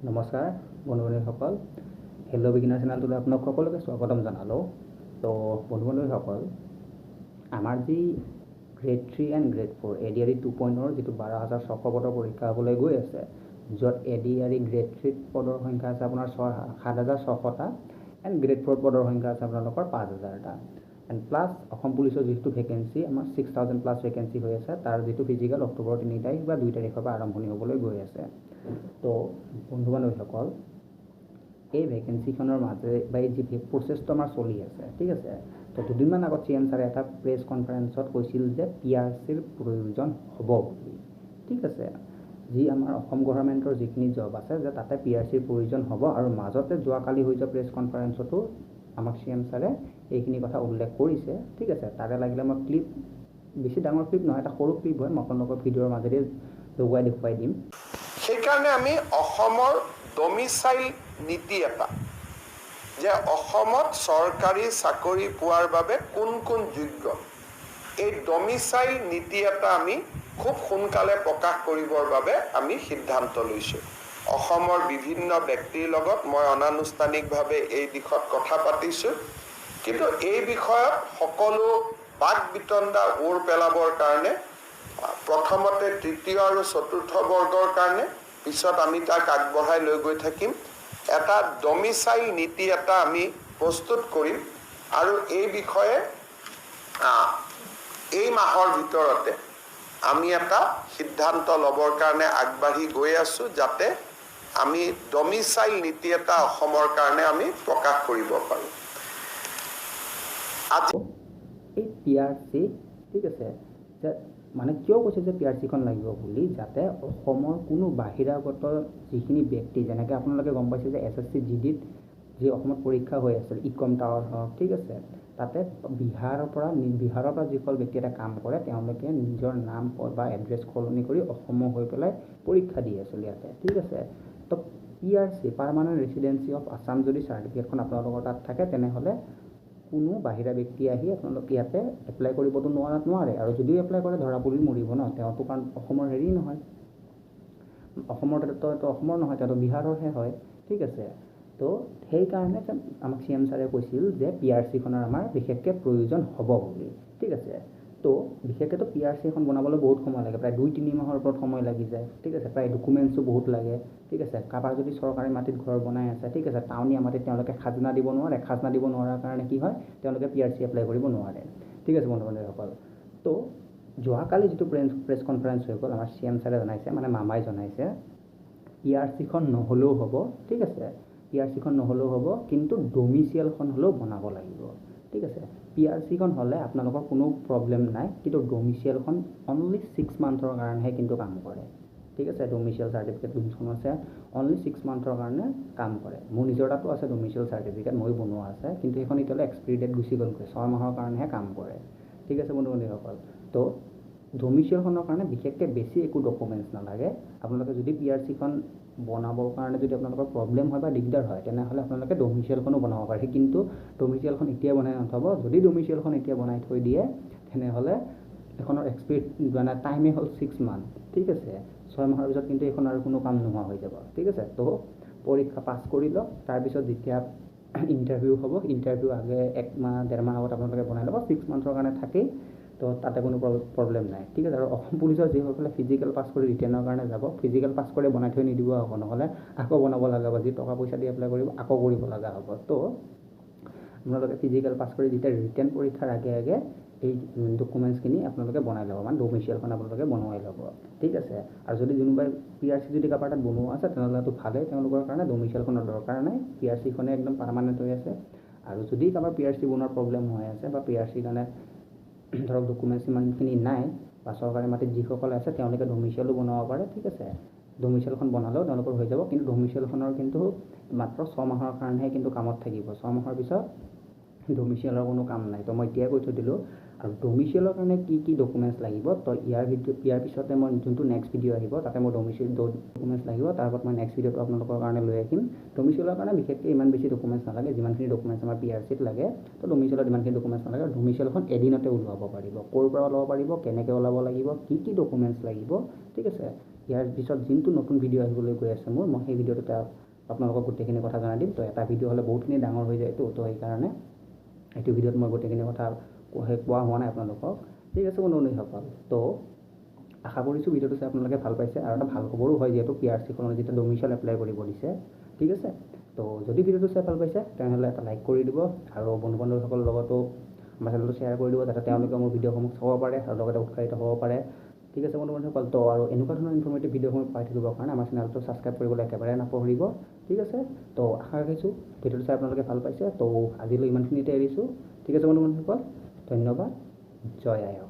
নমস্কাৰ বন্ধু-বান্ধৱীসকল, hello' beginner চেনেলটোলৈ আপোনাক সকলোকে স্বাগতম জনালোঁ। তো বন্ধু-বান্ধৱীসকল, আমাৰ যি গ্ৰেড 3 এণ্ড গ্ৰেড 4 ADRE 2.0 যিটো 12,600 পদৰ পৰীক্ষা হ'বলৈ গৈ আছে, য'ত ADRE গ্ৰেড 3 পদৰ সংখ্যা আছে আপোনাৰ 7,600টা এণ্ড গ্ৰেড 4 পদৰ সংখ্যা আছে আপোনালোকৰ 5,000টা এণ্ড প্লাছ অসম পুলিচৰ যিটো ভেকেঞ্চি আমাৰ 6,000 প্লাছ ভেকেঞ্চি হৈ আছে, তাৰ যিটো ফিজিকেল অক্টোবৰ 3 তাৰিখ বা 2 তাৰিখৰ পৰা আৰম্ভণি হ'বলৈ গৈ আছে। তো বন্ধু-বান্ধৱীসকল, এই ভেকেঞ্চিখনৰ মাজেৰে বা এই যি প্ৰচেছটো আমাৰ চলি আছে, ঠিক আছে। তো দুদিনমান আগত CM ছাৰে এটা প্ৰেছ কনফাৰেঞ্চত কৈছিল যে PRCৰ প্ৰয়োজন হ'ব বুলি, ঠিক আছে। যি আমাৰ অসম গভৰ্ণমেণ্টৰ যিখিনি জব আছে যে তাতে PRCৰ প্ৰয়োজন হ'ব, আৰু মাজতে যোৱাকালি হৈ যোৱা প্ৰেছ কনফাৰেঞ্চতো আমাক CM ছাৰে এইখিনি কথা উল্লেখ কৰিছে, ঠিক আছে। তাৰে লাগিলে মই ক্লিপ, বেছি ডাঙৰ ক্লিপ নহয়, এটা সৰু ক্লিপ হয়, মই আপোনালোকৰ ভিডিঅ'ৰ মাজেৰে লগোৱাই দেখুৱাই দিম। সেইকাৰণে আমি অসমৰ ডমিচাইল নীতি এটা, যে অসমত চৰকাৰী চাকৰি পোৱাৰ বাবে কোন কোন যোগ্য, এই ডমিচাইল নীতি এটা আমি খুব সোনকালে প্ৰকাশ কৰিবৰ বাবে আমি সিদ্ধান্ত লৈছোঁ। অসমৰ বিভিন্ন ব্যক্তিৰ লগত মই অনানুষ্ঠানিকভাৱে এই দিশত কথা পাতিছোঁ, কিন্তু এই বিষয়ত সকলো বাক বিতণ্ডা ওৰ পেলাবৰ কাৰণে প্ৰথমতে তৃতীয় আৰু চতুৰ্থ বৰ্গৰ কাৰণে, পিছত আমি তাক আগবঢ়াই লৈ গৈ থাকিম। এটা ডমিচাইল নীতি এটা আমি প্ৰস্তুত কৰিম, আৰু এই বিষয়ে এই মাহৰ ভিতৰতে আমি এটা সিদ্ধান্ত ল'বৰ কাৰণে আগবাঢ়ি গৈ আছোঁ, যাতে আমি ডমিচাইল নীতি এটা অসমৰ কাৰণে আমি প্ৰকাশ কৰিব পাৰোঁ। এই PRC, ঠিক আছে, যে মানে কিয় কৈছে যে PRCখন লাগিব বুলি, যাতে অসমৰ কোনো বাহিৰাগত যিখিনি ব্যক্তি, যেনেকৈ আপোনালোকে গম পাইছে যে SSC GDত যি অসমত পৰীক্ষা হৈ আছিল, ইকম টাৱাৰ হওক, ঠিক আছে, তাতে বিহাৰৰ পৰা যিসকল ব্যক্তি এটা কাম কৰে, তেওঁলোকে নিজৰ নাম বা এড্ৰেছ সলনি কৰি অসমৰ হৈ পেলাই পৰীক্ষা দি আছিল ইয়াতে, ঠিক আছে। তো PRC permanent residency of Assam যদি চাৰ্টিফিকেটখন আপোনালোকৰ তাত থাকে, তেনেহ'লে কোনো বাহিৰা ব্যক্তি আহি আপোনালোকে ইয়াতে এপ্লাই কৰিবতো নোৱাৰে, আৰু যদিও এপ্লাই কৰে ধৰা পৰি মৰিব ন, তেওঁতো কাৰণ অসমৰ হেৰি নহয়, অসমৰ অসমৰ নহয়, তেওঁতো বিহাৰৰহে হয়, ঠিক আছে। তো সেইকাৰণে আমাক CM ছাৰে কৈছিল যে PRCখনৰ আমাৰ বিশেষকৈ প্ৰয়োজন হ'ব বুলি, ঠিক আছে। তো বিশেষকৈতো PRC এখন বনাবলৈ বহুত সময় লাগে, প্ৰায় 2-3 মাহৰ ওপৰত সময় লাগি যায়, ঠিক আছে। প্ৰায় ডকুমেণ্টছো বহুত লাগে, ঠিক আছে। কাৰোবাৰ যদি চৰকাৰী মাটিত ঘৰ বনাই আছে, ঠিক আছে, টাউনীয়া মাটিত তেওঁলোকে খাজনা দিব নোৱাৰে, খাজনা দিব নোৱাৰাৰ কাৰণে কি হয়, তেওঁলোকে PRC এপ্লাই কৰিব নোৱাৰে, ঠিক আছে বন্ধু-বান্ধৱীসকল। তো যোৱাকালি যিটো প্ৰেছ কনফাৰেঞ্চ হৈ গ'ল, আমাৰ CM ছাৰে জনাইছে, মানে মামাই জনাইছে, PRCখন নহ'লেও হ'ব, ঠিক আছে, PRCখন নহ'লেও হ'ব, কিন্তু ডমিচিয়েলখন হ'লেও বনাব লাগিব, ঠিক আছে। PRCখন হ'লে আপোনালোকৰ কোনো প্ৰব্লেম নাই, কিন্তু ডমিচিয়েলখন অনলি 6 মান্থৰ কাৰণেহে কিন্তু কাম কৰে, ঠিক আছে। ডমিচিয়েল চাৰ্টিফিকেট যোনখন আছে অনলি 6 মান্থৰ কাৰণে কাম কৰে। মোৰ নিজৰ তাতো আছে ডমিচিয়েল চাৰ্টিফিকেট, মই বনোৱা আছে, কিন্তু সেইখন এতিয়ালৈ এক্সপাইৰী ডেট গুচি গ'লগৈ, 6 মাহৰ কাৰণেহে কাম কৰে, ঠিক আছে বন্ধু-বান্ধৱীসকল। তো ডমিচিয়েলখনৰ কাৰণে বিশেষকৈ বেছি একো ডকুমেণ্টছ নালাগে। আপোনালোকে যদি PRCখন বনাবৰ কাৰণে যদি আপোনালোকৰ প্ৰব্লেম হয় বা দিগদাৰ হয়, তেনেহ'লে আপোনালোকে ডমিচিয়েলখনো বনাব পাৰে, কিন্তু ডমিচিয়েলখন এতিয়া বনাই নথ'ব। যদি ডমিচিয়েলখন এতিয়া বনাই থৈ দিয়ে, তেনেহ'লে এখনৰ এক্সপাইৰী মানে টাইমেই হ'ল 6 মান্থ, ঠিক আছে। 6 মাহৰ পিছত কিন্তু এইখন আৰু কোনো কাম নোহোৱা হৈ যাব, ঠিক আছে। তো পৰীক্ষা পাছ কৰি লওক, তাৰপিছত যেতিয়া ইণ্টাৰভিউ হ'ব, ইণ্টাৰভিউ আগে 1-1.5 মাহ আগত আপোনালোকে বনাই ল'ব, 6 মান্থৰ কাৰণে থাকেই, তো তাতে কোনো প্ৰব্লেম নাই, ঠিক আছে। আৰু অসম পুলিচৰ যিসকলে ফিজিকেল পাছ কৰি ৰিটেনৰ কাৰণে যাব, ফিজিকেল পাছ কৰি বনাই থৈ নিদিব আকৌ, নহ'লে আকৌ বনাব লগা হ'ব, যি টকা পইচা দি এপ্লাই কৰিব আকৌ কৰিব লগা হ'ব। তো আপোনালোকে ফিজিকেল পাছ কৰি যেতিয়া ৰিটেন পৰীক্ষাৰ আগে আগে এই ডকুমেণ্টছখিনি আপোনালোকে বনাই ল'ব, মানে ডমিচিয়েলখন আপোনালোকে বনাই ল'ব, ঠিক আছে। আৰু যদি কোনোবাই PRC যদি কাৰোবাৰ তাত বনোৱা আছে, তেনেহ'লেতো ভালেই, তেওঁলোকৰ কাৰণে ডমিচিয়েলখনৰ দৰকাৰ নাই, PRCখনে একদম পাৰ্মানেণ্ট হৈ আছে। আৰু যদি কাৰোবাৰ PRC বনোৱাৰ প্ৰব্লেম হৈ আছে বা PRCৰ কাৰণে ধৰক ডকুমেণ্টছ ইমানখিনি নাই, বা চৰকাৰী মাটিত যিসকলে আছে তেওঁলোকে ডমিচিয়েলো বনাব পাৰে, ঠিক আছে। ডমিচিয়েলখন বনালেও তেওঁলোকৰ হৈ যাব, কিন্তু ডমিচিয়েলখনৰ কিন্তু মাত্ৰ 6 মাহৰ কাৰণেহে কিন্তু কামত থাকিব, 6 মাহৰ পিছত ডমিচিয়েলৰ কোনো কাম নাই। তো মই এতিয়াই কৈ থৈ দিলোঁ, আৰু ডমিচিয়েলৰ কাৰণে কি ডকুমেণ্টছ লাগিব তো ইয়াৰ পিছতে মই যোনটো নেক্সট ভিডিঅ' আহিব তাতে মই ডমিচিয়েল ডকুমেণ্টছ লাগিব তাৰ ওপৰত মই নেক্সট ভিডিঅ'টো আপোনালোকৰ কাৰণে লৈ আহিম ডমিচিয়েলৰ কাৰণে বিশেষকৈ ইমান বেছি ডকুমেণ্টছ নালাগে যিমানখিনি ডকুমেণ্টছ আমাৰ PRCত লাগে তো ডমিচিয়েলত ইমানখিনি ডকুমেণ্টছ নালাগে আৰু ডমিচিয়েলখন এদিনতে ওলাব পাৰিব ক'ৰ পৰা ওলাব পাৰিব কেনেকৈ ওলাব লাগিব কি ডকুমেণ্টছ লাগিব ঠিক আছে ইয়াৰ পিছত যোনটো নতুন ভিডিঅ' আহিবলৈ গৈ আছে মই সেই ভিডিঅ'টোতে আপোনালোকক গোটেইখিনি কথা জনাই দিম তো এটা ভিডিঅ' হ'লে বহুতখিনি ডাঙৰ হৈ যায় তো সেইকাৰণে এইটো ভিডিঅ'ত মই গোটেইখিনি কথা কোৱা হোৱা নাই আপোনালোকক ঠিক আছে বন্ধুসকল তো আশা কৰিছোঁ ভিডিঅ'টো চাই আপোনালোকে ভাল পাইছে আৰু এটা ভাল খবৰো হয় যিহেতু PRCখনত যেতিয়া ডমিচিয়েল এপ্লাই কৰিব দিছে ঠিক আছে তো যদি ভিডিঅ'টো চাই ভাল পাইছে তেনেহ'লে এটা লাইক কৰি দিব আৰু বন্ধু বান্ধৱীসকলৰ লগতো আমাৰ চেনেলটো শ্বেয়াৰ কৰি দিব যাতে তেওঁলোকে মোৰ ভিডিঅ'সমূহ চাব পাৰে আৰু লগতে উৎসাহিত হ'ব পাৰে ঠিক আছে বন্ধু বান্ধৱীসকল তো আৰু এনেকুৱা ধৰণৰ ইনফৰ্মেটিভ ভিডিঅ'সমূহ পাই থাকিবৰ কাৰণে আমাৰ চেনেলটো ছাবস্ক্ৰাইব কৰিবলৈ একেবাৰে নাপাহৰিব ঠিক আছে তো আশা ৰাখিছোঁ ভিডিঅ'টো চাই আপোনালোকে ভাল পাইছে তো আজিলৈ ইমানখিনিতে এৰিছোঁ ঠিক আছে বন্ধু বান্ধৱীসকল ধন্যবাদ জয় আই